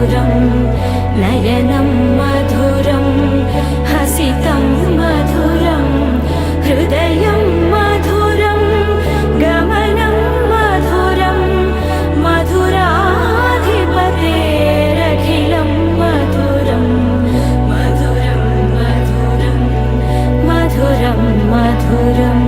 मधुरं नयनं मधुरं हसितं मधुरं हृदयं मधुरं गमनं मधुरं मधुराधिपतेरखिलं मधुरं मधुरं मधुरं मधुरं मधुरम्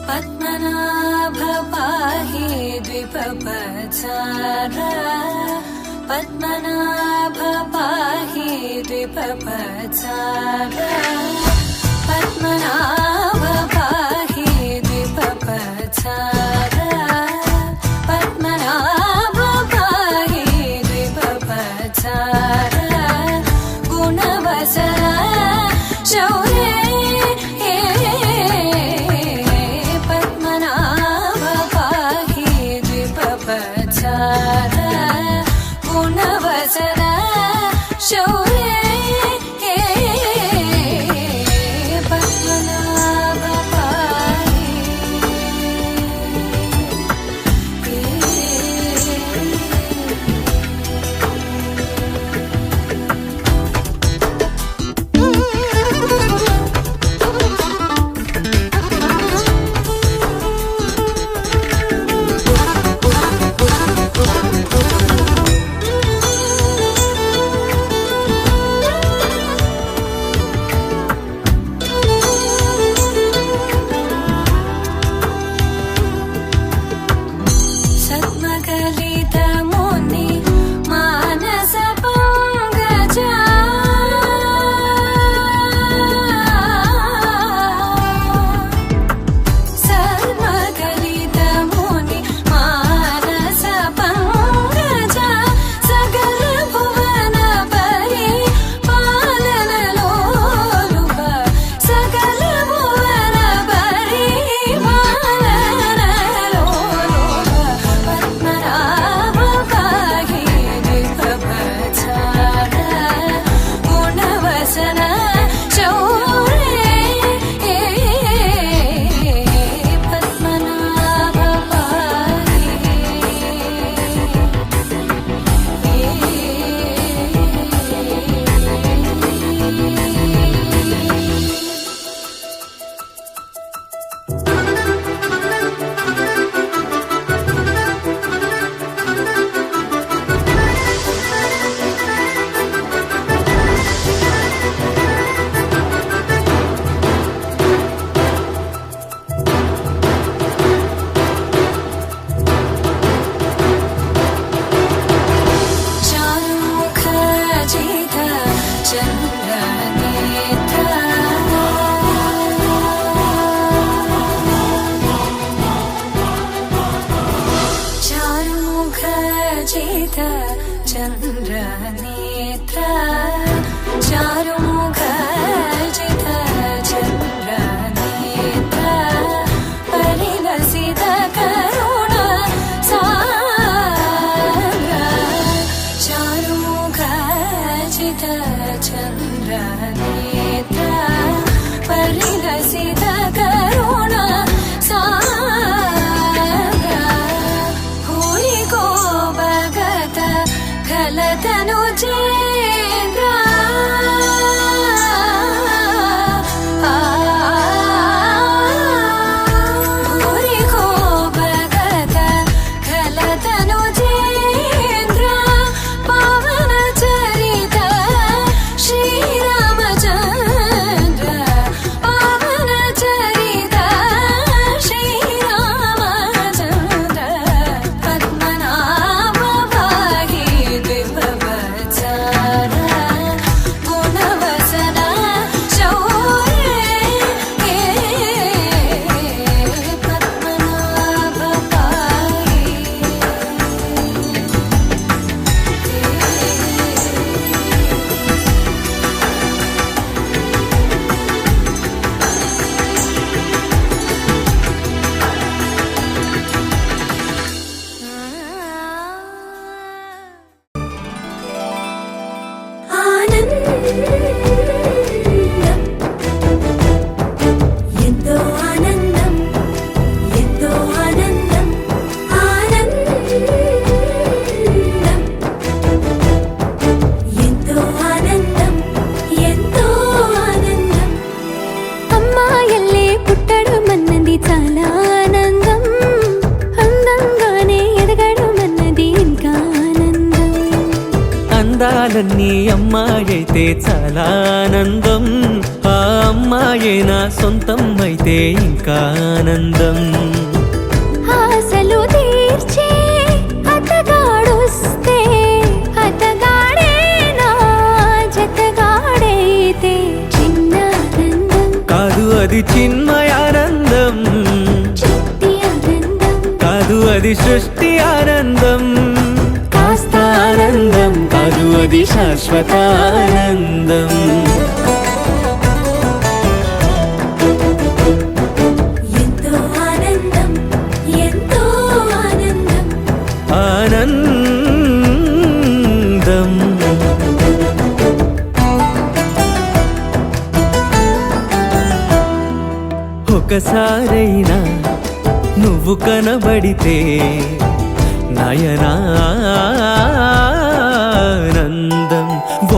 पद्मनाभ पाहि द्विपपचार पद्मनाभ पाहि द्विपपचार पद्मनाभ पाहि द्विपपचार पद्मनाभ पाहि द्विपपचार गुणवसर शौर्य गुणवसर शौर्ये అన్నది చాలా ఆనందం, అందంగానే ఎదగడం అన్నది ఇంకా ఆనందం. అందాలన్నీ అమ్మాయైతే చాలా ఆనందం, ఆ అమ్మాయే నా సొంతం అయితే ఇంకా ఆనందం. ఆశలు తీర్చే అతగాడొస్తే అతగాడే నా జతగాడైతే చిన్న ఆనందం కాదు అది చిన్మయానందం, చిట్టి ఆనందం కాదు అది సృష్టి ఆనందం. కాస్త ఆనందం కాదు అది శాశ్వత ఆనందం. ఎంతో ఆనందం ఎంతో ఆనందం ఆనందం ఒకసారైనా నువ్వు కనబడితే నయనానందం,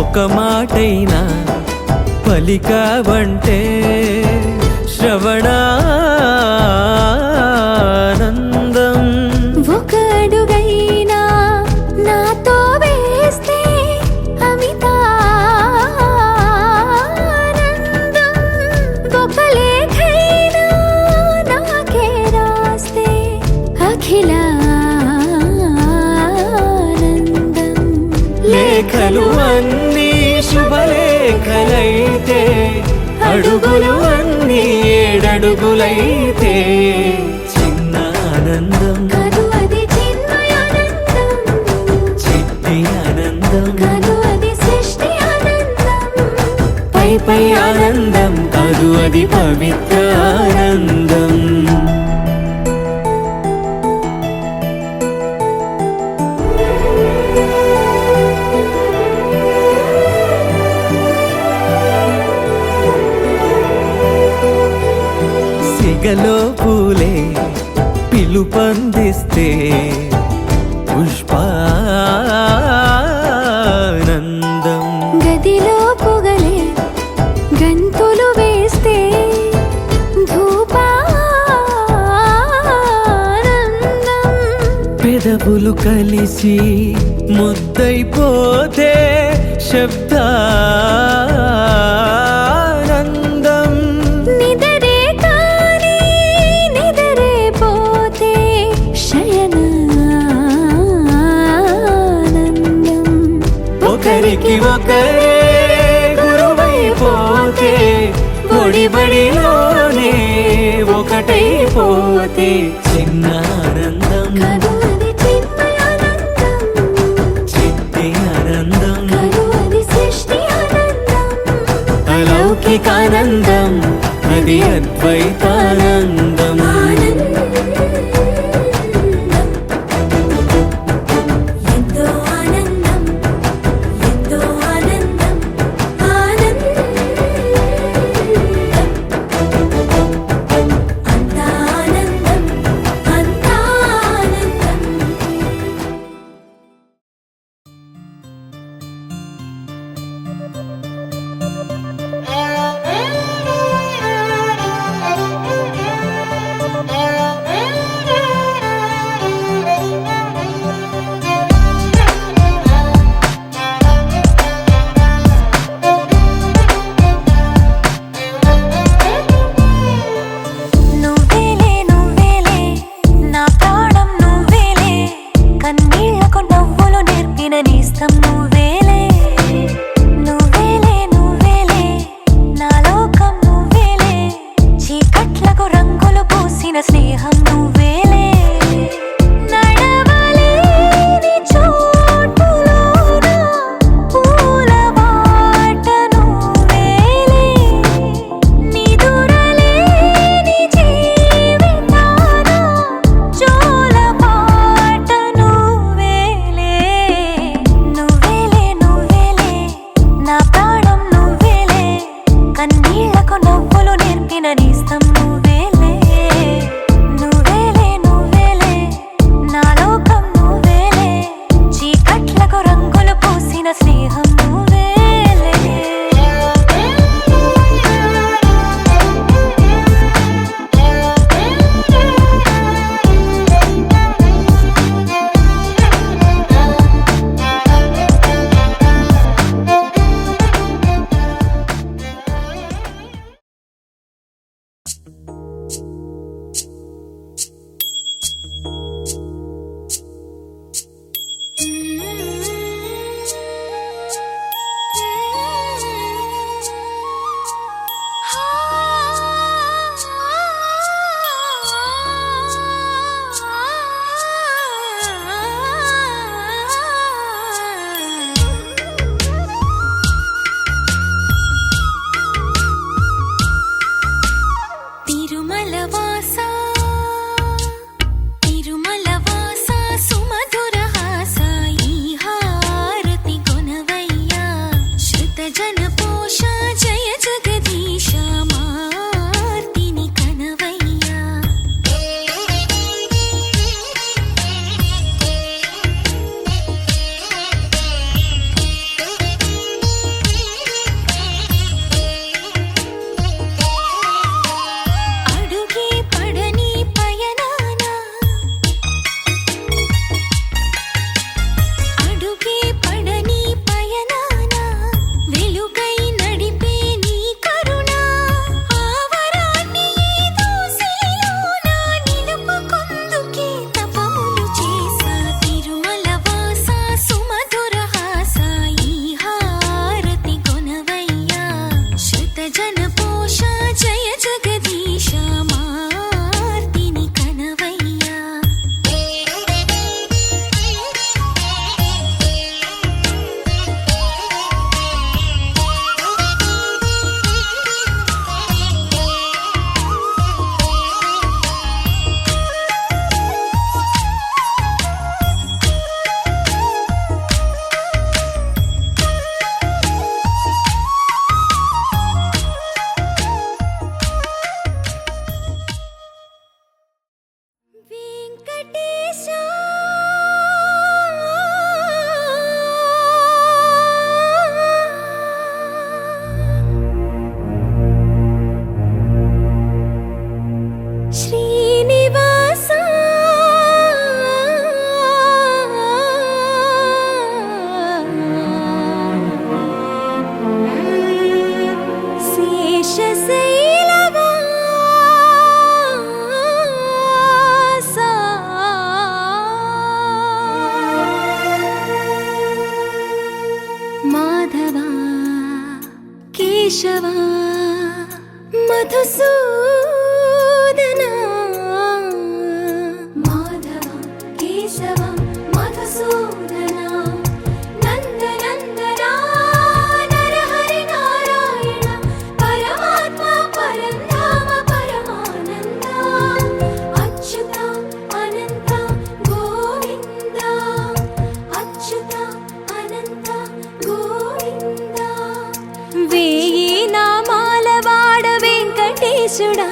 ఒక మాటైనా పలికావంటే శ్రవణానందం. ఒక అడుగైనా నాతో వేస్తే అమితానందం, ఒక లేఖైనా నాకే రాస్తే అఖిలానందం. లేఖలు అన్నీ శుభలేఖలైతే, అడుగులు అన్నీ ఏడడుగులైతే చిన్న ఆనందం కాదు అది చిన్మయానందం, చిట్టి ఆనందం కాదు అది సృష్టి ఆనందం. పై పై ఆనందం కాదు అది పవిత్ర ఆనందం. సిగలో పూలే పిలుపందిస్తే పుష్పానందం, గదిలో పొగలే గంతులు వేస్తే ధూపానందం. పెదవులు కలిసి ముద్దైపోతే శబ్దానందం, నిదరే కాని నిదరే పోతే శయనానందం. ఒకరికి ఒకరే గురువైపోతే ఒడిబడిలోనే ఒకటైపోతే చిన్న ఆనందం కాదు అది చిన్మయానందం, చిట్టి ఆనందం కాదు అది సృష్టి ఆనందం. అలౌకికానందం అది అద్వైతానందం. ఎంతో ఆనందం ఎంతో ఆనందం ఆనందం అంతా ఆనందం అంతా ఆనందం. నువ్వేలే నువ్వేలే నా ప్రాణం నువ్వేలే, కన్నీళ్లకు నవ్వులు నేర్పిన నేస్తం నువ్వేలే. నువ్వేలే నువ్వేలే నా లోకం నువ్వేలే, చీకట్లకు రంగులు పూసిన స్నేహం నువ్వేలే. నడవలేని చోటులోన పూల బాట నువ్వేలే, నిదురలేని జీవితాన జోల పాట నువ్వేలే. నువ్వేలే నువ్వేలే నా ప్రాణం నువ్వేలే, కన్నీళ్లకు నవ్వులు నేర్పిన నేస్తం నువ్వేలే. నిమిషమార్తిని కనవయ్యా వెంకటేశా శ్రీనివాస శేషశైలవాస మాధవ కేశవ మధుసూదన మాధవ కేశవ మధుసూదన నందనందన నరహరి నారాయణ పరమాత్మ పరంధామ పరమానంద అచ్యుత అనంత గోవింద అచ్యుత అనంత గోవింద వేయి నామాల వాడ వెంకటేశుడా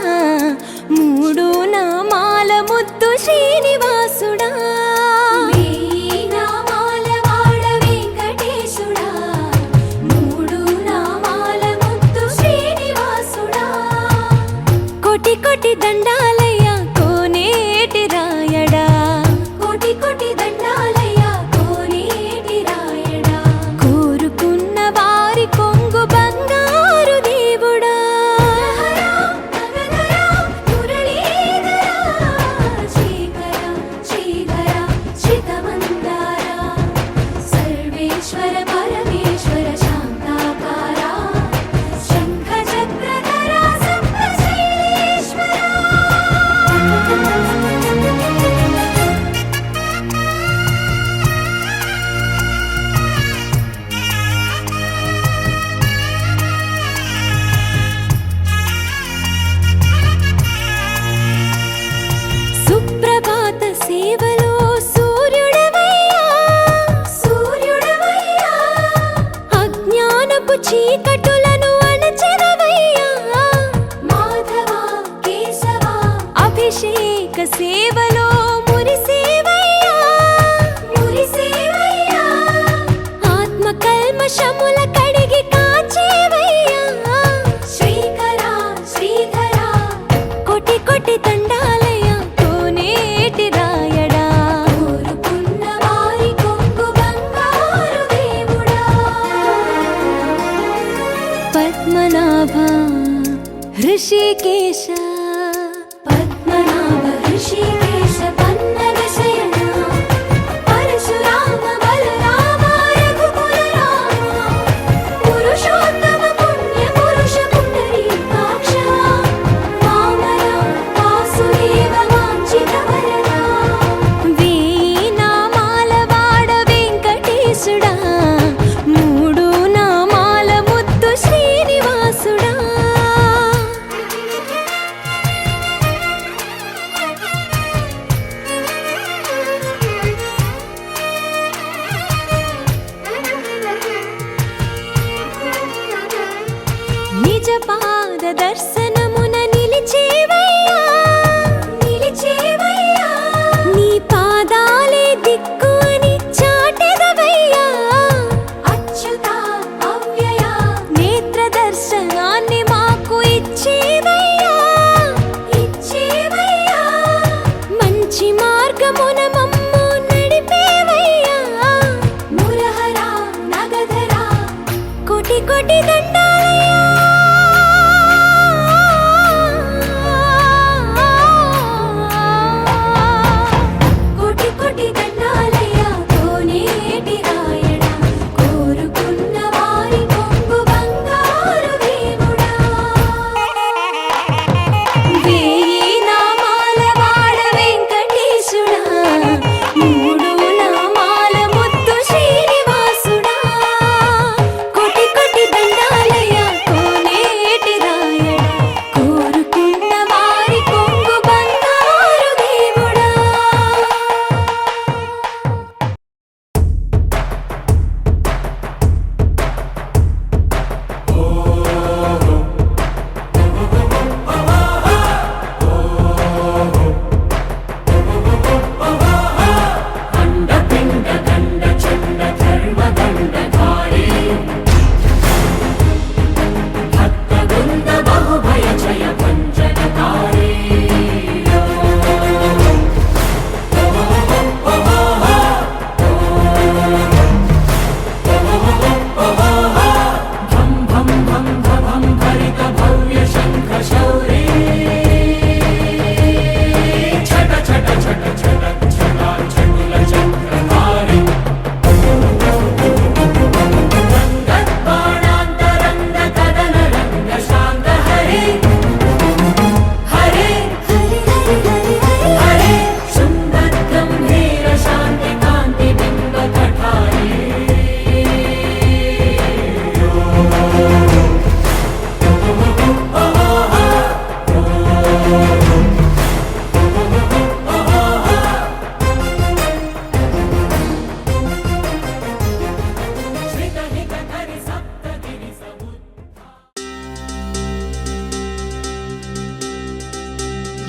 మూడు నామాల ముద్దు శ్రీనివాసుడా వేయి నామాల వాడ వెంకటేశుడా మూడు నామాల ముద్దు శ్రీనివాసుడా కోటి కోటి దండాలయ్యా కోనేటి రాయడా కోటి కోటి దండాలయ్యా కోనేటి రాయడా కోరుకున్న వారి కొంగు బంగారు దేవుడా నగధరా మురళీధరా శ్రీకర శ్రీధర శ్రితమందార సర్వేశ్వర పరమేశ్వర శాంతాకార శంఖ చక్రధర సప్తశైలేశ్వర సుప్రభాత సేవలో సూర్యుడవయ్యా సూర్యుడవయ్యా అజ్ఞానపు చీకటులను అణచెదవయ్యా మాధవ కేశవ అభిషేక సేవలో మురిసేవయ్యా మురిసేవయ్యా ఆత్మ కల్మషముల కడిగి కాచేవయ్యా శ్రీకర శ్రీధర కోటి కోటి దండాలయ్యా కోనేటి రాయడా కోరుకున్న వారి కొంగు బంగారు దేవుడా పద్మనాభ హృషికేశ పద్మనాభ ఋషికేశ పన్నగ శయన పరశురామ బలరామ రఘుకుల రామ పురుషోత్తమ పుణ్య పురుష పుండరీకాక్ష వామన వాసుదేవ వాంఛిత వరద వేయి నామాల వాడ వెంకటేశుడా మూడు నామాల ముద్దు శ్రీనివాసుడా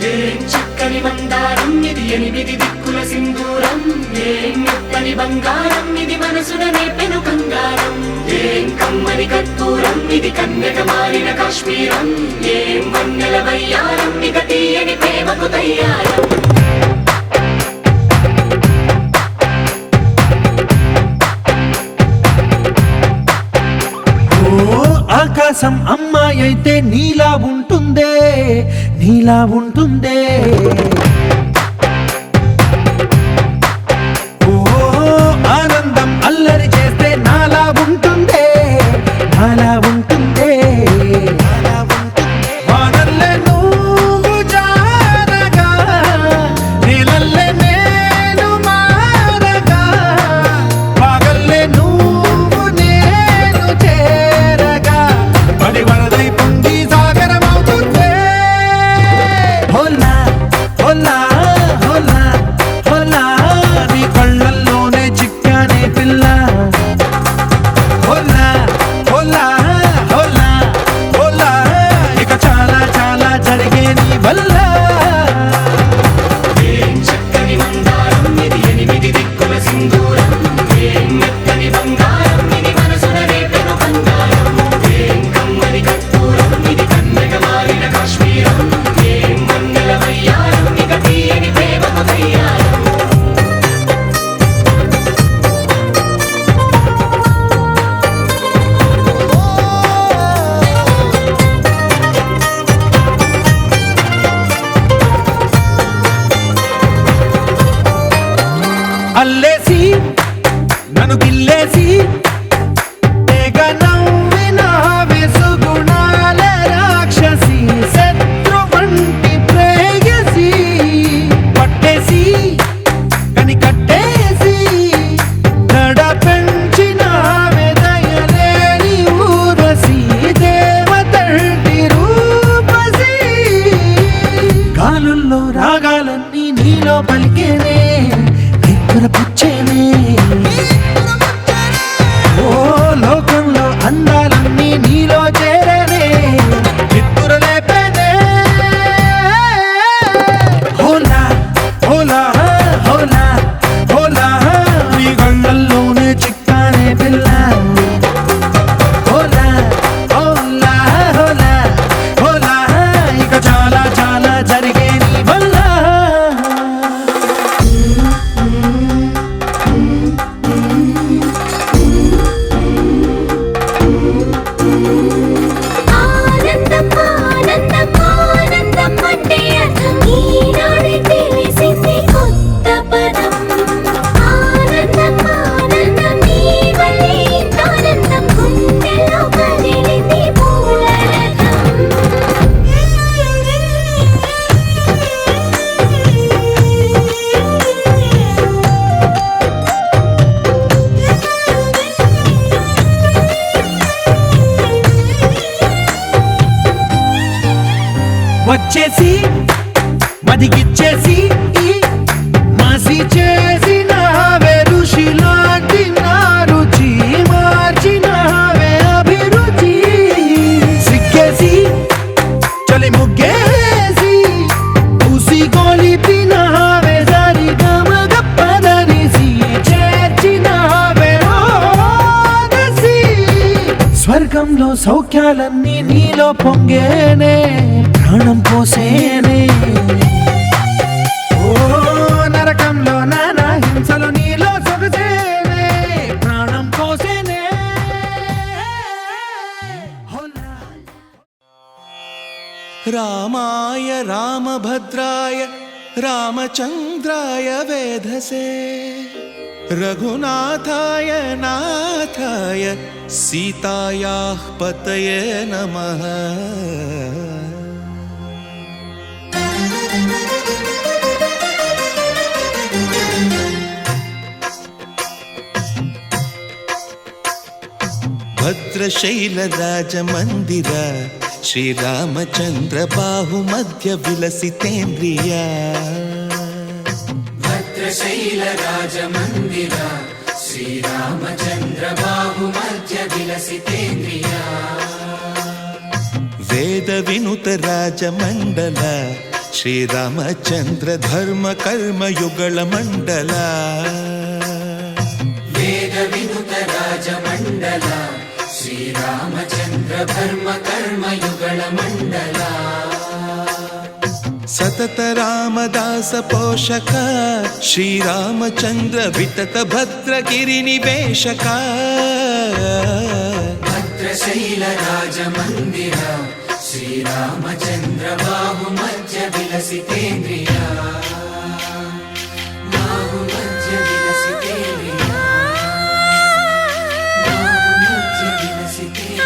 ఏం చక్కని మందారం ఇది ఎనిమిది దిక్కుల సింధూరం ఏం మెత్తని బంగారం ఇది మనసున నేపెను కంగారం ఏం కమ్మని కర్పూరం ఇది కన్యక మారిన కాశ్మీరం ఏం వన్నెల వయ్యారం ఇక తీయని ప్రేమకు తయ్యారం ఆకాశం అమ్మాయి అయితే నీలా ఉంటుందే నీలా ఉంటుందే ఓ ఆనందం అల్లరి చేస్తే నాలా ఉంటుందే నాలా ఉంటుందే వానల్లే నువ్వు జారగా నీలల్లే నేను మారగా పగల్లే నువ్వు నేను చేరగా పడి వరదై పొంగి సాగరమవుతుందే హోలా హోలా హోలా హోలా నీ కళ్ళల్లోనే చిక్కానే పిల్ల హోలా హోలా హోలా హోలా ఇక చాలా చాలా జరిగే నీ వల్ల ఏం చక్కని మందారం ఇది ఎనిమిది దిక్కుల సింధూరం ఏం మెత్తని బంగారం ఇది మనసున రేపెను బంగారం ఏం కమ్మని కర్పూరం ఇది కన్యక మారిన కాశ్మీరం ఏం వన్నెల వయ్యారం ఇక తీయని ప్రేమకు తయ్యారం అల్లేసి నన్ను గిల్లేసి తెగ నవ్విన వెసుగుణాల రాక్షసి శత్రు వంటి ప్రేయసి పట్టేసి కని కట్టేసి దడ పెంచిన దయలేని ఊరసి దేవతంటి రూపసి గాలుల్లో రాగాలన్నీ నీలో పలికేనే పుచ్చేనే ఓ లోకంలో అందాలన్నీ నీలో చేరనే చిత్తుర లేపేనే హోలా హోలా హోలా హోలా నీ గంగల్లోనే చిక్కానే పిల్ల హోలా హోలా హోలా హోలా ఇక చాలా చాలా జరిగే నీ వల్ల ఆనందం ఆనందం ఆనందం అంటే అర్థం ఈనాడే తెలిసింది కొత్త పదం ఆనందం ఆనందం నీ వల్లే ఇంత ఆనందం గుండెలో కదిలింది వచ్చేసి మదిగిచ్చేసి మాసి చేసిన ఋషిలాంటి నా రుచి మార్చినవే అభిరుచి సిగ్గేసి చలి ముగ్గేసి ఉసి గొలిపినవే సరి గమగ పదనిసి చేర్చినవే ఓదసి స్వర్గంలో సౌఖ్యాలన్నీ నీలో పొంగేనే ప్రాణం పోసేనే ఓ నరకంలో నానా హింసలు నీలో సొగసేనే ప్రాణం పోసేనే రామాయ రామభద్రాయ రామచంద్రాయ వేధసే రఘునాథాయ నాథాయ సీతాయాః పతయే నమః భద్రశైలరాజమందిర శ్రీరామచంద్ర బాహుమధ్య విలసితేంద్రియ భద్రశైల రాజమందిర శ్రీరామచంద్ర బాహుమధ్య విలసితేంద్రియ వేద వినుత రాజమండల ಶ್ರೀರಾಮಚಂದ್ರ ಧರ್ಮ ಕರ್ಮ ಯುಗಳ ಮಂಡಲ ವೇದ ವಿನುತ ರಾಜ ಮಂಡಲ ಶ್ರೀರಾಮಚಂದ್ರ ಧರ್ಮ ಕರ್ಮ ಯುಗಳ ಮಂಡಲ ಸತತ ರಾಮದಾಸ ಪೋಷಕ ಶ್ರೀರಾಮಚಂದ್ರ ವಿತತ ಭದ್ರಗಿರಿ ನಿವೇಶಕ ಭದ್ರಶೈಲ ರಾಜ ಮಂದಿರ ಶ್ರೀರಾಮಚಂದ್ರ ಬಾಹು ಮಧ್ಯ ವಿಲಸಿತೇಂದ್ರಿಯ ಬಾಹು ಮಧ್ಯ ವಿಲಸಿತೇಂದ್ರಿಯ ಬಾಹು ಮಧ್ಯ ವಿಲಸಿತೇಂದ್ರಿಯ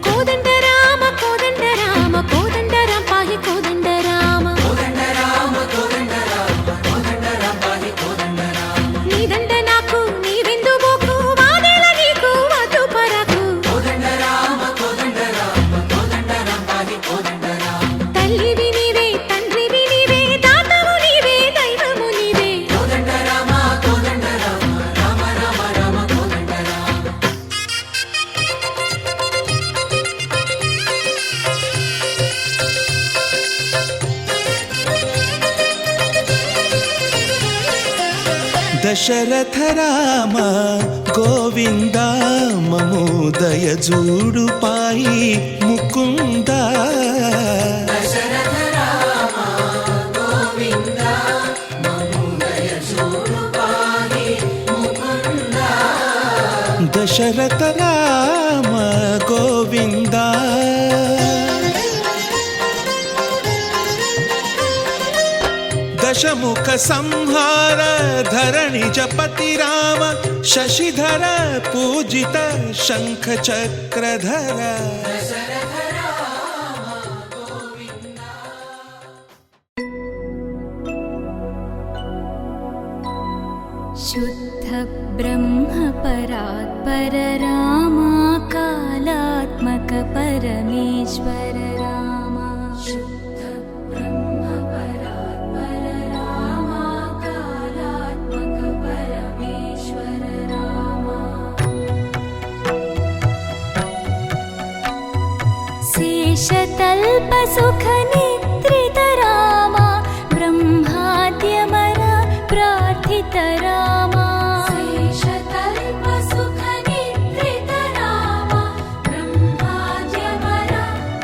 కోదండ రామ కోదండ రామ కోదండ రామ పాహి కోదండ రామ కోదండ రామ కోదండ రామ కోదండ రామ పాహి కోదండ రామ నీదండ నాకు నీ విందు బోకు వాదేల నీకు వద్దు పరకు కోదండ రామ కోదండ రామ కోదండ రామ పాహి కోదండ రామ తల్లివి నీవే తండ్రివి నీవే దాతవు నీవే దైవము నీవే కోదండ రామ కోదండ రామ రామ రామ రామ కోదండ రామ దశరథ రామ గోవింద మమోదయ జూడు పాయి ముకుంద దశరథ రామ గోవింద మమోదయ జూడు పాహి ముకుంద దశరథ రామ గోవింద దశముఖ సంహార ధరణి జపతి రామ శశిధర పూజిత శంఖ చక్రధర దశరథ రామ గోవింద शुद्ध ब्रह्म परात्पर रामा कालात्मक परमेश्वर रामा शुद्ध ब्रह्म परात्पर रामा कालात्मक परमेश्वर रामा शेषतल्प सुख निद्रित रामा ब्रह्माद्यमर प्रार्थित रामा शेषतल्प सुख निद्रित रामा ब्रह्माद्यमर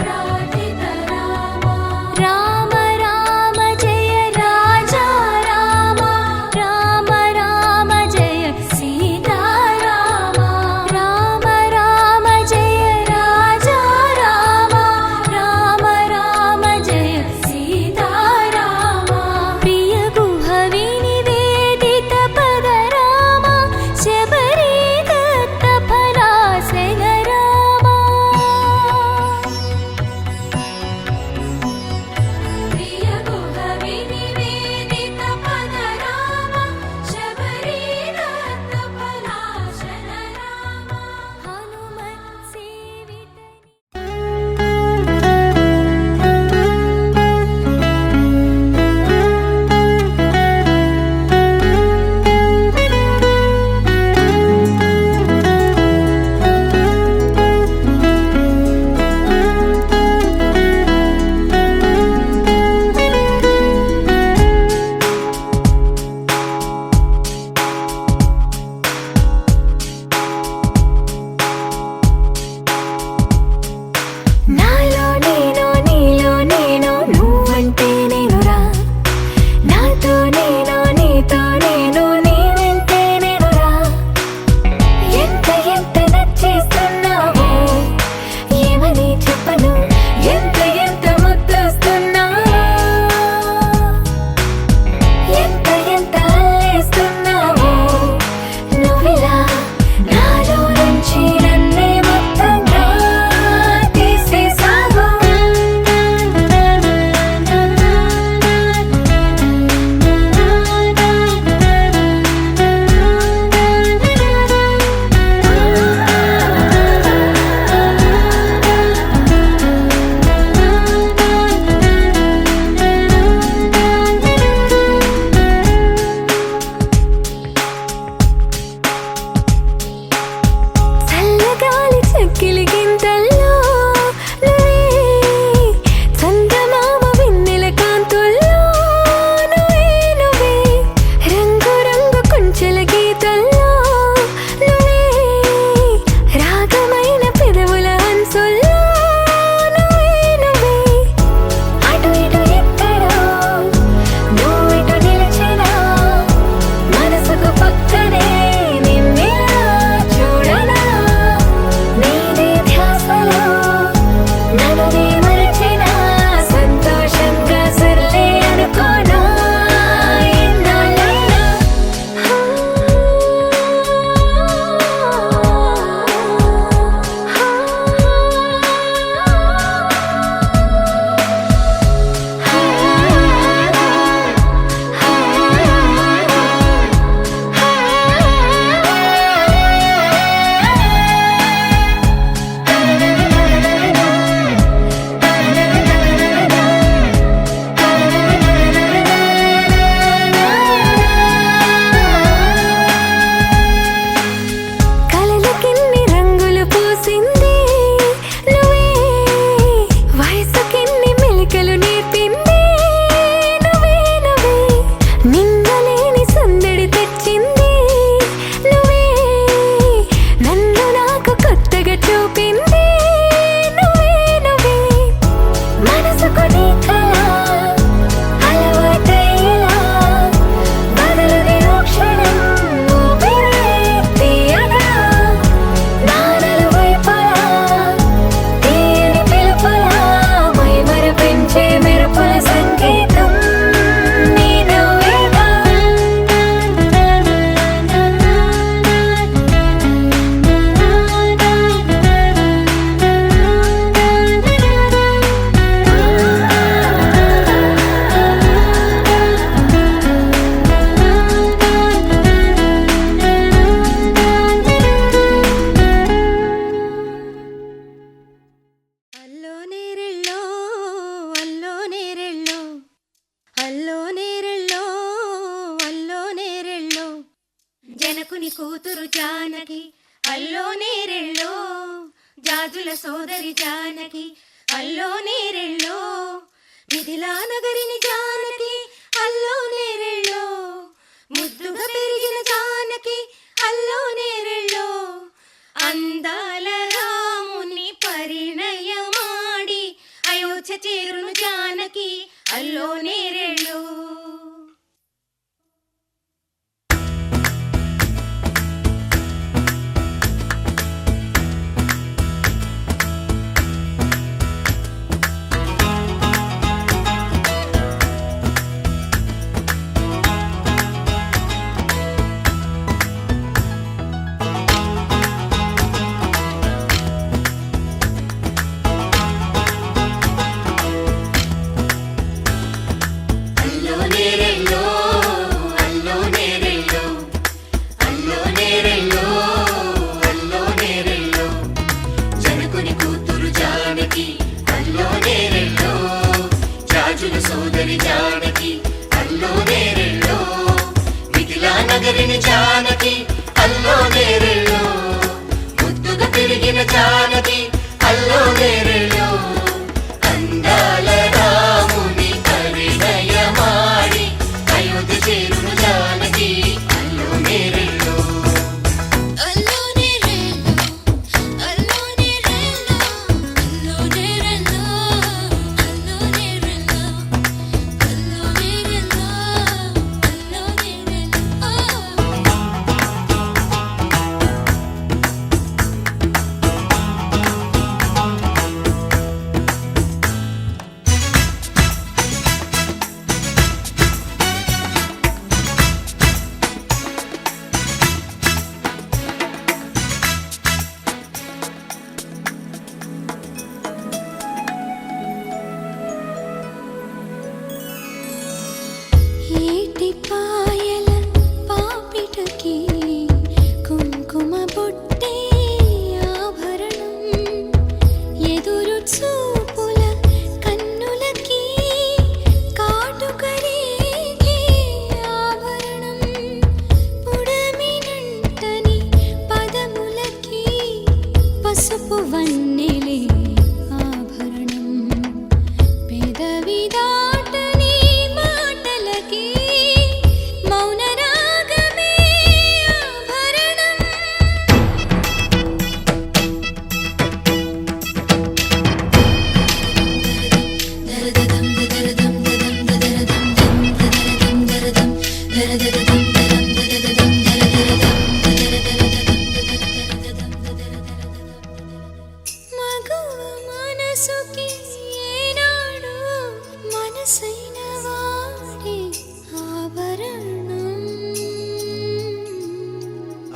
प्रार्थित रामा राम राम जय राजा रामा राम राम जय सीता रामा राम राम जय राजा रामा राम राम जय రాజుల సోదరి జానకి అల్లో నేరెళ్ళో మిథిలా నగరిని జానకి అల్లో నేరెళ్ళో ముద్దుగా పెరిగిన జానకి అల్లో నేరెళ్ళో అందాల రాముని పరిణయమాడి అయోధ్య చేరును జానకి అల్లో నేరెళ్ళో సోదరి జానకి అల్లో నేరెళ్ళో మిథిలా నగరిని జానకి అల్లో నేరెళ్ళో ముద్దుగా పెరిగిన జానకి అల్లో నేరెళ్ళో అందాల రాముని పరిణయమాడి అయోధ్య చేరును జానకి అల్లో నేరెళ్ళో పాయల పాపిటకి కుంకుమ బొట్టే ఆభరణం ఎదురు చూపుల కన్నులకి కాటుకరేగే ఆభరణం పుడమినంటని పదములకి పసుపు వన్నెలే ఆభరణం పెదవి దాటని మాటలకి మౌన రాగమే ఆభరణం మగువ మనసుకి ఏనాడు మనసైన వాడే ఆభరణం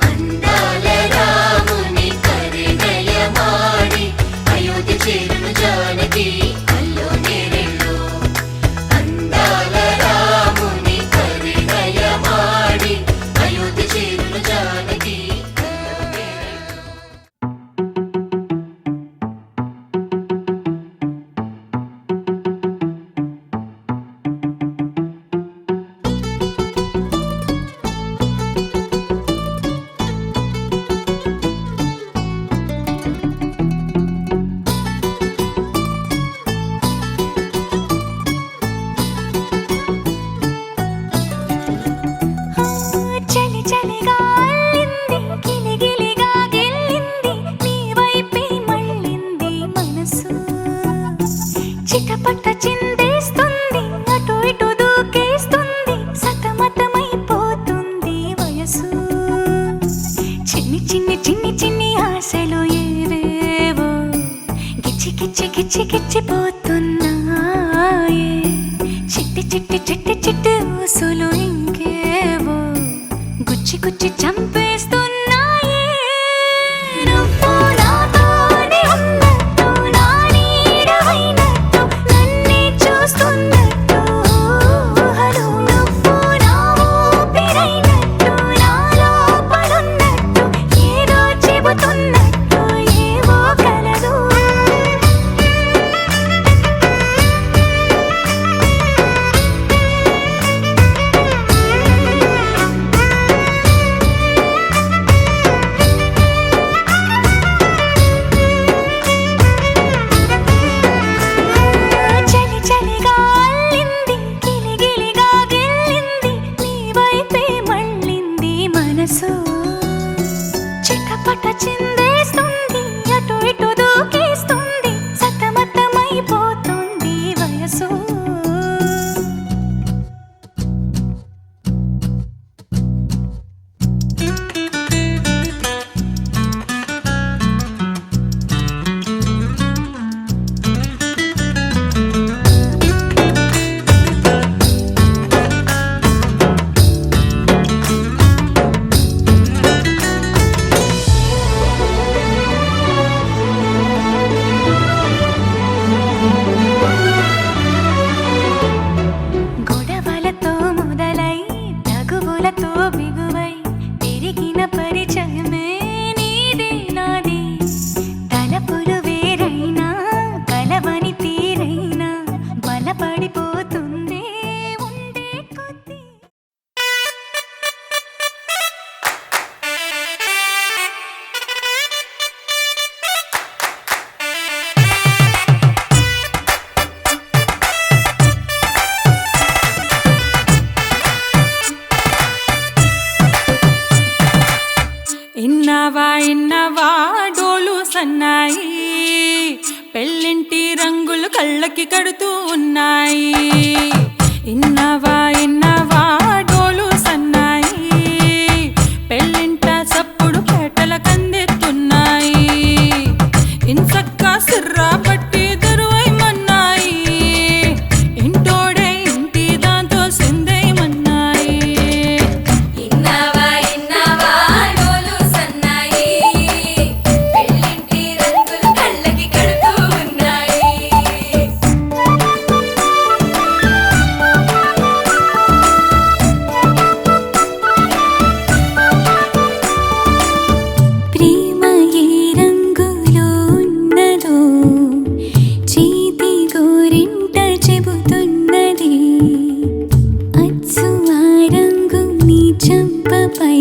అందాల రాముని పరిణయమాడి అయోధ్య చేరును జానకి అల్లో నేరెళ్ళో అందాల రాముని పరిణయమాడి అయోధ్య చేరును జానకి అల్లో నేరెళ్ళో చలి చలిగా అల్లింది గిలిగిలిగా గెల్లింది నీ వైపే మళ్ళింది మనసు చిటపట చిందేస్తుంది అటు ఇటు దూకేస్తుంది సతమతమైపోతుంది వయసు చిన్ని చిన్ని చిన్ని చిన్ని ఆశలు ఏవేవో గిచ్చి గిచ్చి గిచ్చి గిచ్చిపోతున్నాయే చిట్టి చిట్టి చిట్టి చిట్టి ఊసులు ఇంకేవో గుచ్చి గుచ్చి చంపేస్తున్నాయే నువ్వు నాతోనే ఉన్నట్టు నా నీడవైనట్టు నన్నే చూస్తున్నట్టు ఊహలు నువ్వు నా ఊపిరైనట్టు నా లోపలున్నట్టు ఏదో చెబుతున్నట్టు ఏవో కలదు సన్నాయి పెళ్ళింటి రంగులు కళ్ళకి కడుతూ ఉన్నాయి. ఇన్నవా ఇన్నవా డోలు సన్నాయి పెళ్ళింట సప్పుడు పేటల కందెత్తున్నాయి. ఇన్సక్క సిర్రా పట్టి దరువైమన్నాయి ఇంటోడే ఇంటి దాంతో సిందేయమన్నాయి. ఇన్నవా ఇన్నవా డోలు సన్నాయి పెళ్ళింటి రంగులు కళ్ళకి కడుతూ ఉన్నాయి. ప్రేమ ఏ రంగులో ఉన్నదో చేతి గోరింట చెబుతున్నది. అచ్చు ఆ రంగు నీ చెంపపై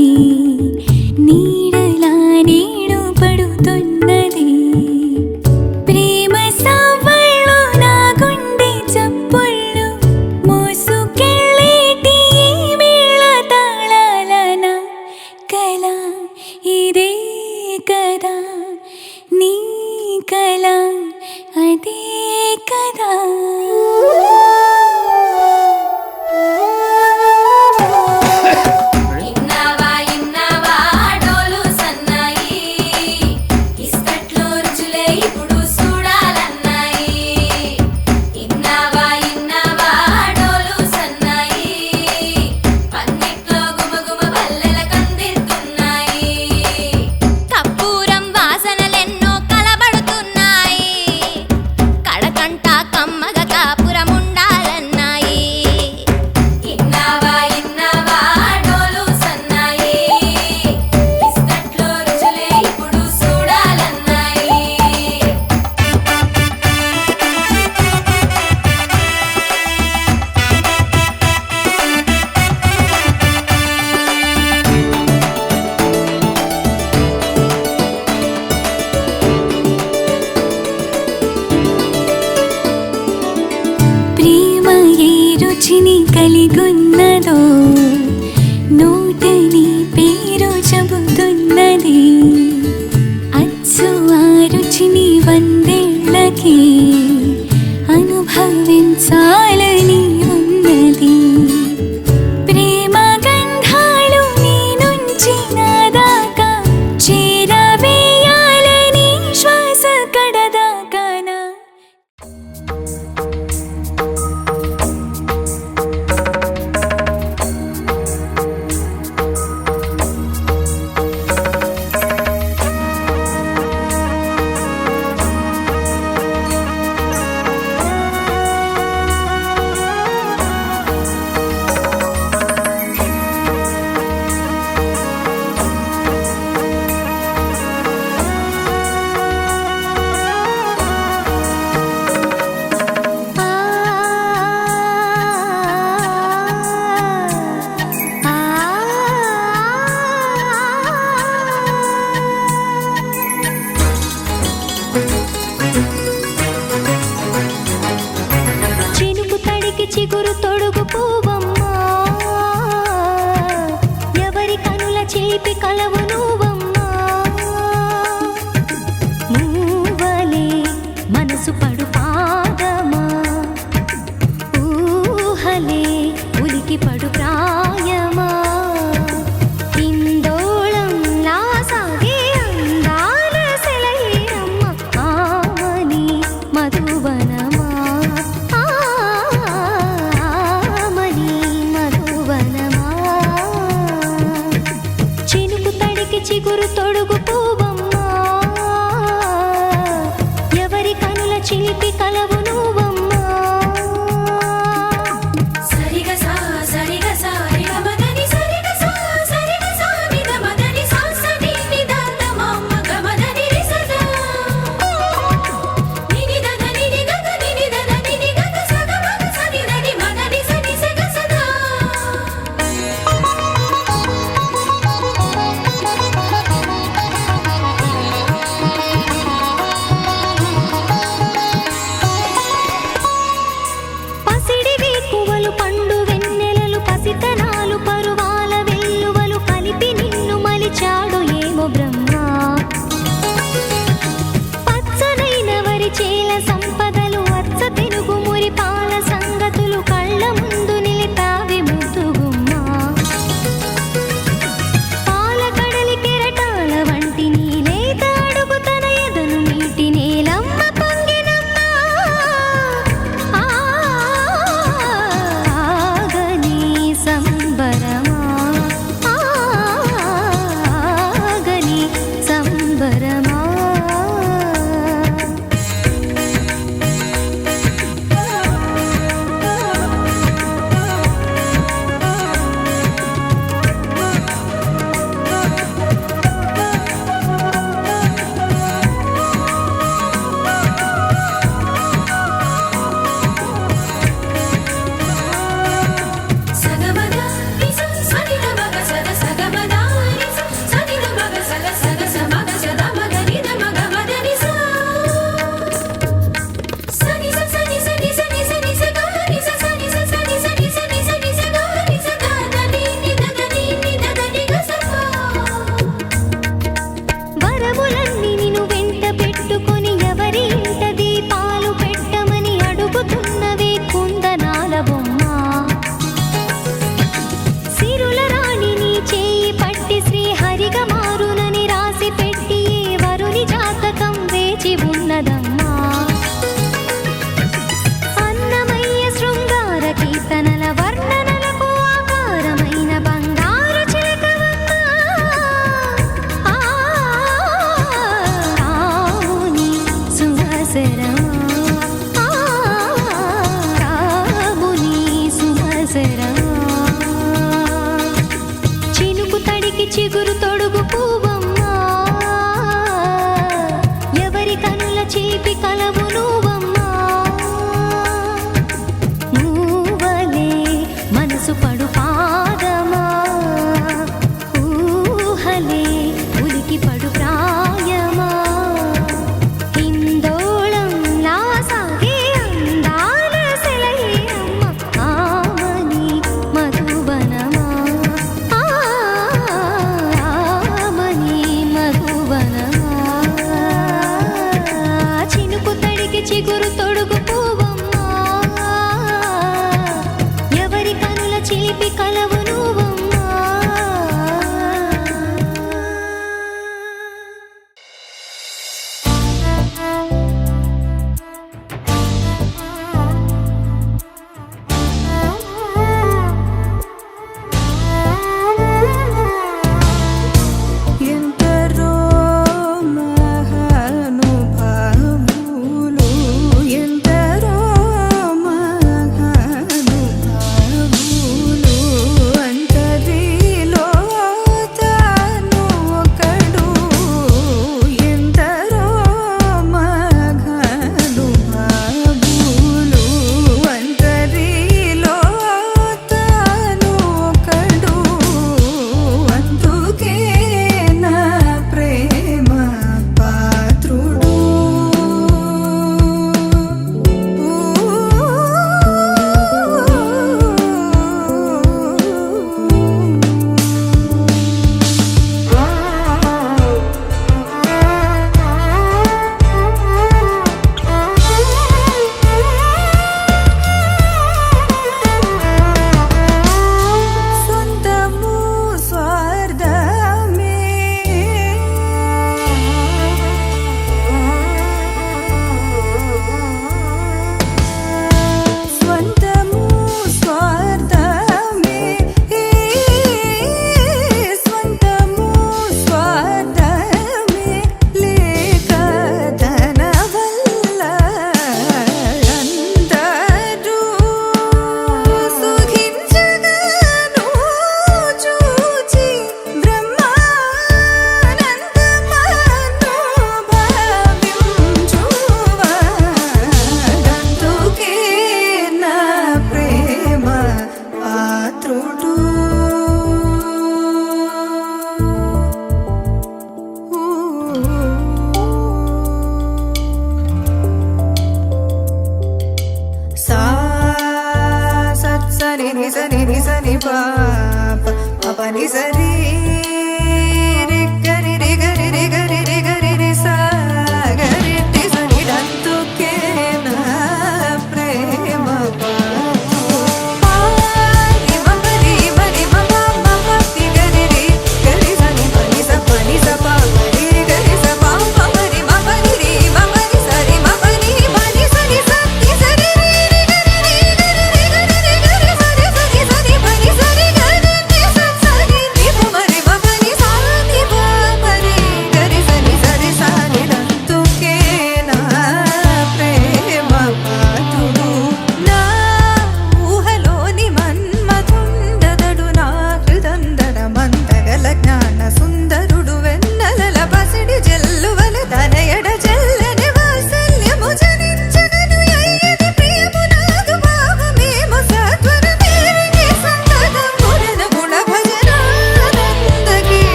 నీడలా నీడు పడుతున్నది. ప్రేమ సవ్వళ్ళు నా గుండె చప్పుళ్ళు మోసుకెళ్ళేటి ఈ మేళ తాళాలన కల ఇదే కదా నీ కల అదే కదా. ఇన్నవా ఇన్నవా డోలు సన్నాయి ఇస్తట్లో రుచులే ఇప్పుడు చూడాలన్నాయి. ఇన్నవా ఇన్నవా డోలు సన్నాయి పన్నిట్లో గుమగుమ పల్లెల కందిస్తున్నాయి. కర్పూరం వాసనలెన్నో కలబడుతున్నాయి కడకంట కమ్మగ కాపురం ఉండాలన్నాయి. ఇన్నవా ఇన్నవా డోలు సన్నాయి ఇస్తట్లో రుచులే ఇప్పుడు చూడాలన్నాయి. ప్రేమ ఏ రుచిని కలిగున్నదో నోటని పేరు చెబుతున్నది. అచ్చు ఆ రుచిని వందేళ్ళకి అనుభవించాలని ఉన్నది. ప్రేమ గంధాలు నీ నుంచి నా దాకా చేరవేయాలని శ్వాస కడదాకానా. చినుకు తడికి చిగురు తొడుగు పువ్వమ్మా ఎవరి కనుల చేపి కలవు నువ్వమ్మా. మూవలే మనసు పడు పాదమా ఊహలే ఉలికి పడు ప్రాయమా. ఇందోళంలా సాగే అందాల సెలయేరమ్మ ఆమని మధువనమా ఆమని ఉన్నదమ్మా అన్నమయ్య శృంగార కీర్తనల వర్ణనలకు ఆకారమైన బంగారు చిలకవమ్మా రాముని సుమసరమా రాముని సుమసరమా చినుకు తడికి చిగురు తొడుగు పువ్వమ్మా ఎవరి కనుల చీపి కలవు నువ్వమ్మా నువ్వలే మనసు పడు పాదమా ఊహలే ఉలికి పడు ప్రాయమా హిందోళంలా సాగే అందాల సెలయేరమ్మ ఆమని మధువనమా ఆమని మధువనమా చినుకు తడికి చిగురు తొడుగు పువ్వమ్మా ఎవరి కనుల చిలిపి కలవు నువ్వమ్మా ఎందరో మహానుభావులు ఎందరో మహానుభావులు అంతరిలో తాను ఒకడు ఎందరో మహానుభావులు అంతరిలో తాను ఒకడు అందుకే నా ప్రేమ పాత్రుడు సొంతము స్వార్థమే స్వంతము స్వార్థమే స్వంతము స్వార్థమే లేక ధన వల్ల అందరూ సుఖించగను చూచి బ్రహ్మానందమను భావించువాడందుకే నా ప్రేమ పాత్రుడు సా సత్సని నిసని నిసని పాప పపని సరి రిగరి రిగరి రిగరి రిగరి రిసా గరి టిసని డంతుకే నా ప్రేమ పారి మమరి మరి మమ మమ గరి రి గరి సని పని స పా గరి గరి స పా మమరి మమరి రి మమరి సరి మమరి మని సరి సత్తి సరి రి గరి రి గరి రి గరి రి గరి సరి సరి సరి పని సరి గరి ని స సరి ని ప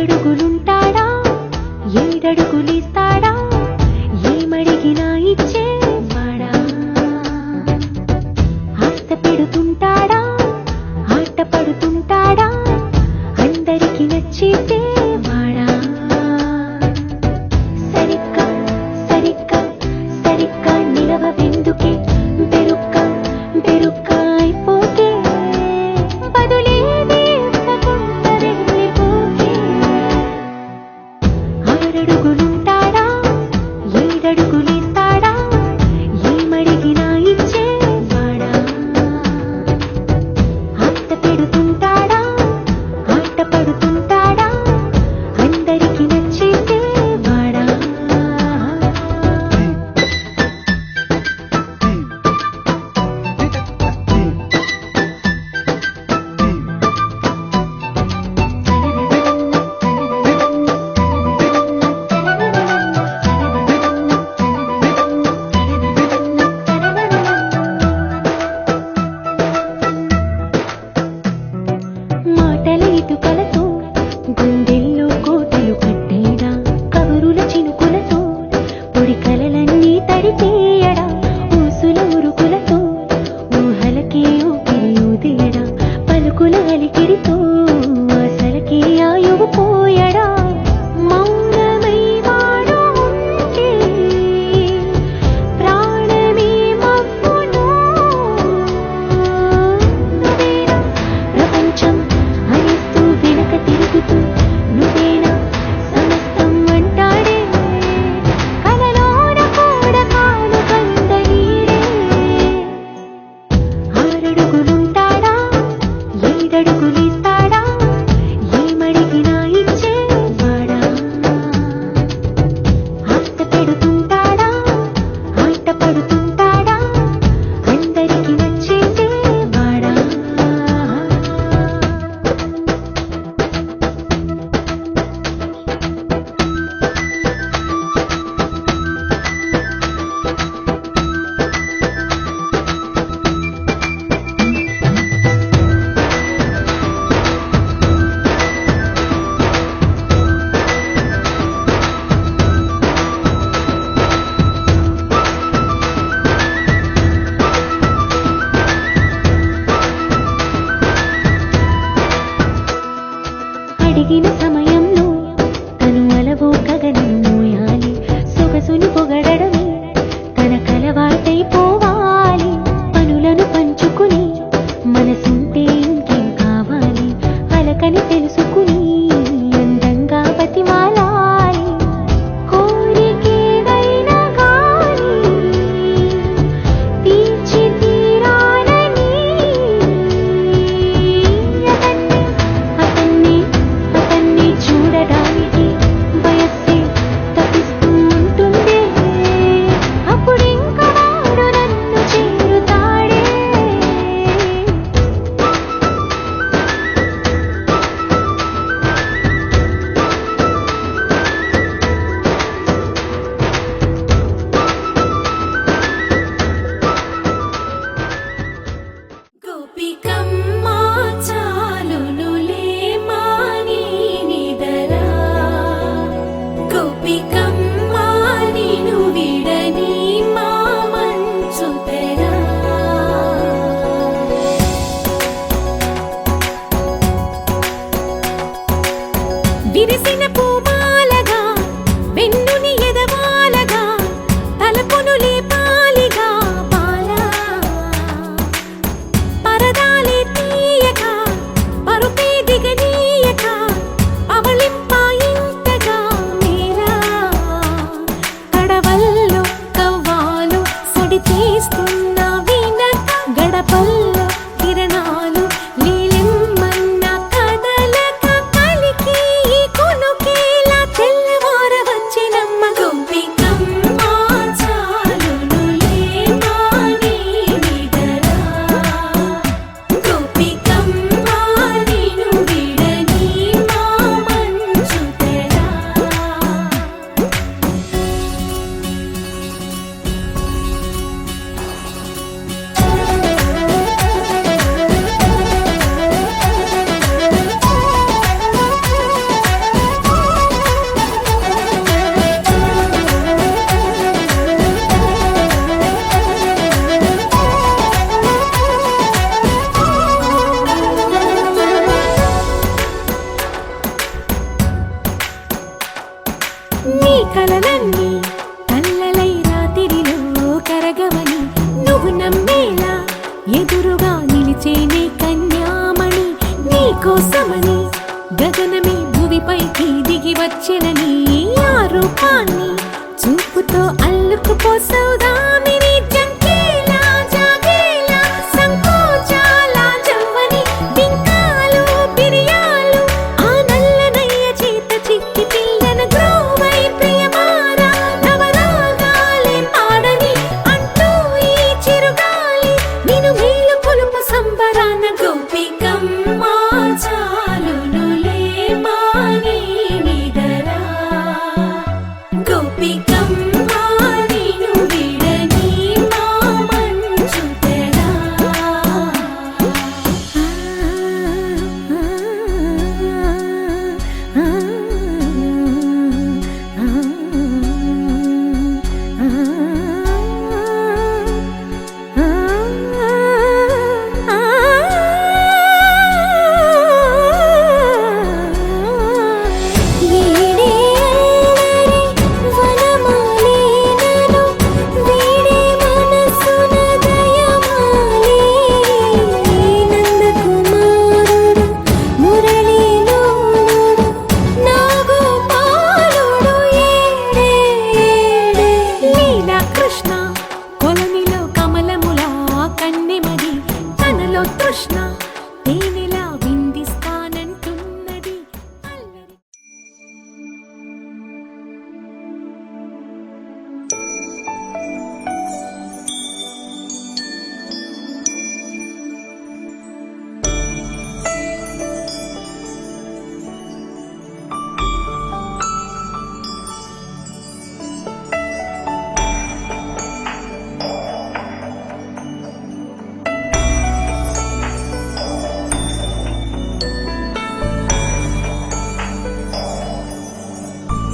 ఆరడుగులుంటాడా ఏడడుగులిస్తాడా ఏమడిగినా ఇచ్చేవాడా ఆశ పెడుతుంటాడా ఆట పడుతుంటాడా అందరికి నచ్చేసేవాడా సరిగ్గా సరిగ్గా సరిగ్గా నిలవెందుకే బెరుక్క బెరుక్క అయిపోకే బదులేది ఇవ్వకుండా వెళ్ళిపోకే ఆరడుగులుంటాడా ఏడడుగులిస్తాడా ఏమడిగినా ఇచ్చేవాడా ఆశ పెడుతుంటాడా ఆట పడుతుంటాడా అందరికి నచ్చేసేవాడా మాటల ఇటుకలతో గుండెల్లో కోటలు కట్టేడా కబురుల చినుకులతో పొడి కలలన్నీ తడిపేయడా ఊసుల ఉరుకులతో ఊహలకే ఊపిరి ఊదేయడా పలుకుల అలికిడితో ఆశలకే ఆయువు పోయడా మౌనమై వాడు ఉంటే ప్రాణమే మబ్బును నువ్వేనా ప్రపంచం అనిస్తూ వెనక తిరుగుతూ నువ్వేనా సమస్తం అంటాడే కలలోన కూడా కాను కందనీడే ఆరడుగులుంటాడా ఏడడుగులిస్తాడా ఏమడిగినా ఇచ్చేవాడా ఆశ పెడుతుంటాడా ఆట పడుతుంటాడా అందరికి నచ్చేసేవాడా అడిగిన సమయంలో తను అలవో గగనం మోయాలి సొగసుని పొగడమే తన కలవాటైపోవాలి పనులను పంచుకుని మనసుంటే ఇంకేం కావాలి అలకని తెలుసుకుని అందంగా బతిమాలాలి కోరికేదైనా గాని తీర్చి తీరాలని అతన్ని అతన్ని అతన్ని కోసమని గగనమే భూమిపైకి దిగి వచ్చెనని ఆ రూపాన్ని చూపుతో అల్లుకుపోసౌదామిని జంకేలా జాగేలా సంకోచాల జవ్వని బింకాలు బిరియాలు ఆ నల్లనయ్య చేత చిక్కి పిల్లన గ్రోవై ప్రియమారా నవరాగాలే పాడని అంటూ ఈ చిరుగాలి నిను మేలు కొలుపు సంబరాన గోపికమ్మ చాలునులే మాని నిదరా గోపికమ్మ నిను విడని మా మంచు తెరా కృష్ణ కొలనిలో కమలములా కన్నెమది తనలో తృష్ణ తేనెలా విందిస్తానంటున్నది అల్లరి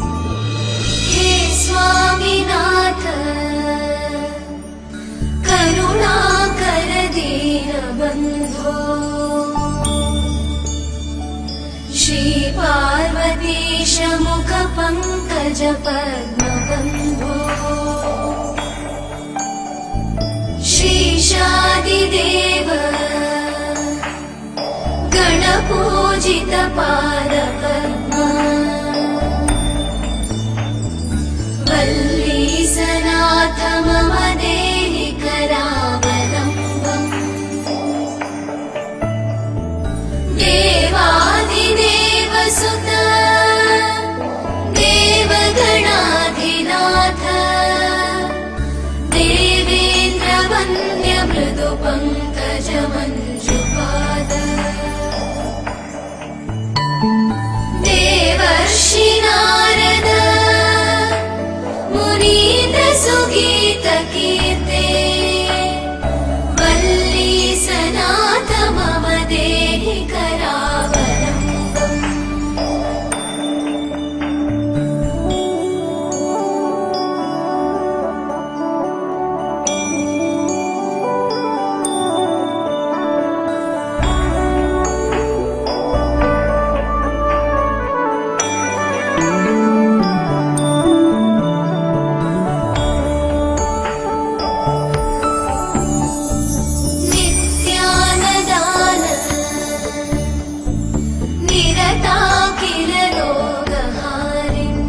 हे स्वामीनाथ करुणाकर दीनबन्धो श्रीपार्वतीश मुखपङ्कज पद्मबन्धो श्रीशादिदेव गणपूजित पादपद्मा वल्लीसनाथ मम देहि करावलम्बम् देवादिदेवसुत देवगणाधिनाथ देवेन्द्रवन्द्य मृदुपङ्कजमञ्जुपाद देवर्षि नारद मुनीन्द्र सुगीत कीर्ते वल्लीसनाथ मम देहि करावलम्बम् नित्यानदान निरताकिल रोगहारिन्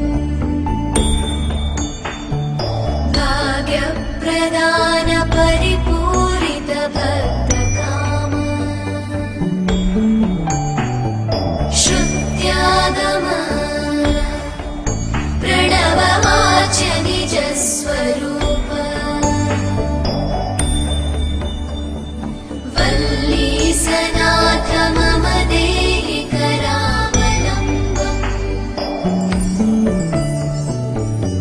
भाग्यप्रदान परिपूरित भक्तकाम श्रुत्यागम प्रणववाच्य निजस्वरूप वल्लीसनाथ मम देहि करावलम्बम्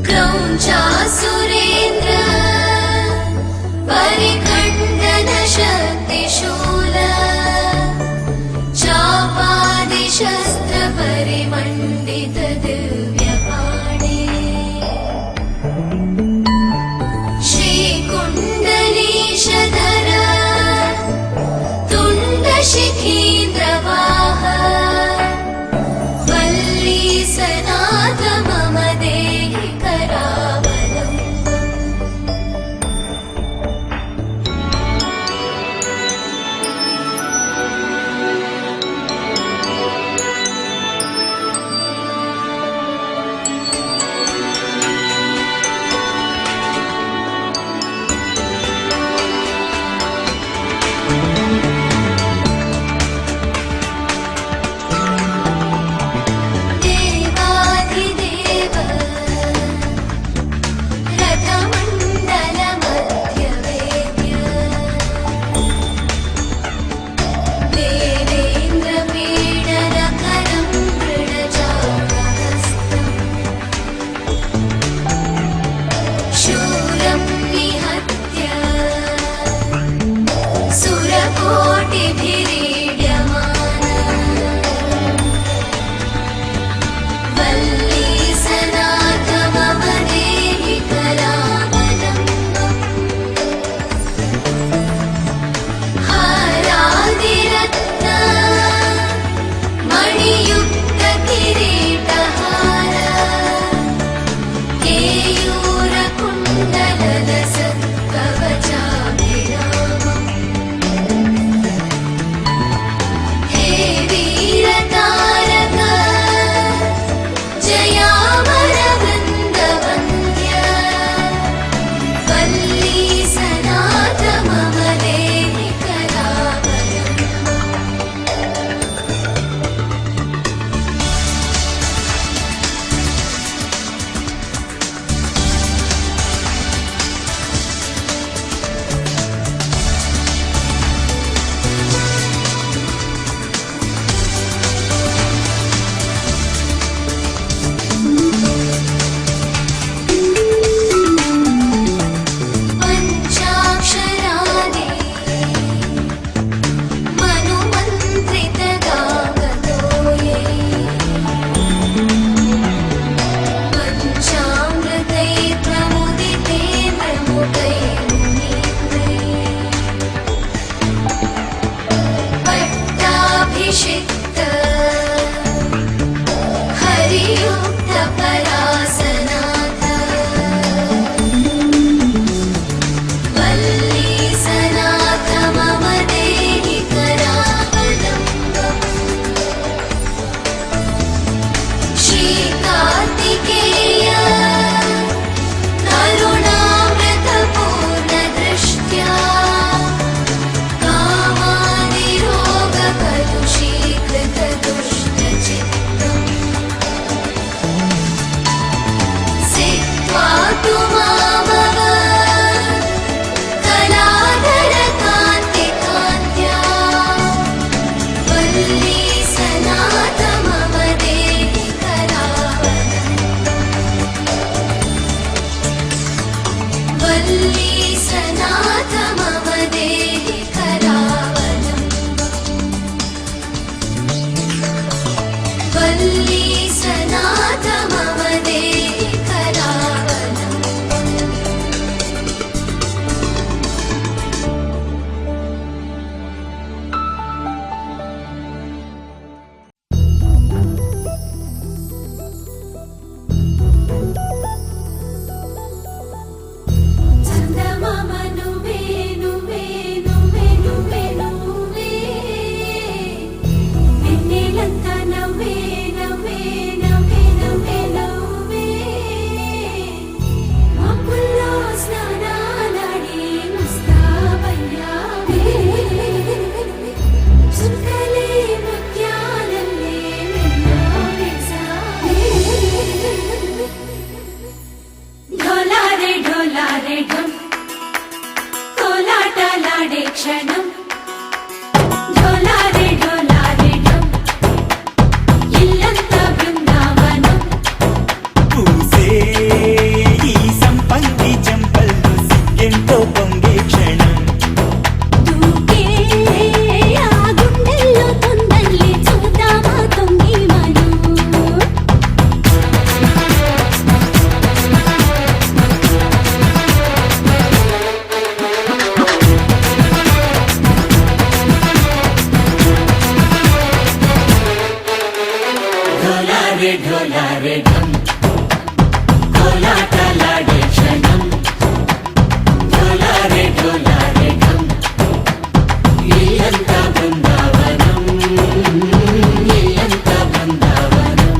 क्रौञ्चासुरेन्द्र परिखण्डन शक्तिशूल चापादिशस्त्र परिमण्डित दिव्यपाणे श्रीकुण्डलीशधर तुण्डशिखीन्द्रवाह वल्लीसनाथ मम देहि करावलम्बम् ఢోలారే ఢోలారే ఢం కోలాటలాడే క్షణం ఢోలారే ఢోలారే ఢం ఇల్లంతా బృందావనం ఇల్లంతా బృందావనం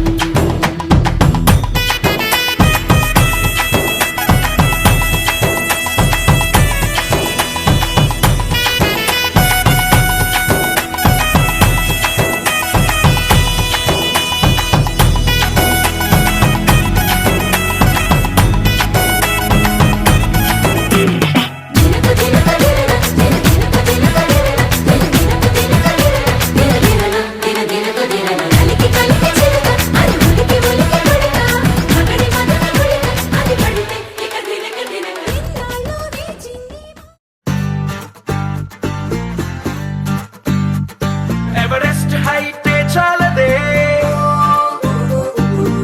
ఎవరెస్ట్ హైటే చాలదే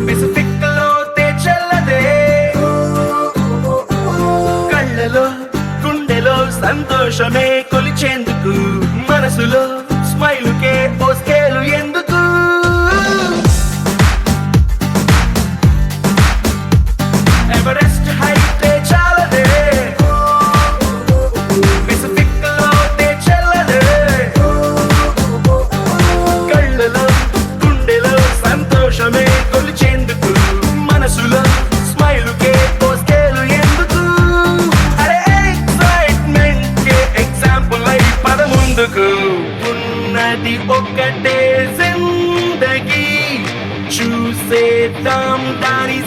పెసిఫిక్ లోతే చెల్లదే కళ్ళలో గుండెలో సంతోషమే కొలిచేందుకు మనసులో స్మైలుకే ఓ స్కేలు ఎందుకు ఎవరెస్ట్ హైటే చాలదే పెసిఫిక్ లోతే చెల్లదే కళ్ళలో గుండెలో సంతోషమే కొలిచేందుకు మనసులో స్మైలుకే ఓ స్కేలు ఎందుకు అరే ఎక్సైట్మెంట్ కే ఎగ్జాంపుల్ అయి పద ముందుకు ఉన్నది ఒక్కటే జిందగీ చూసేద్దాం దాని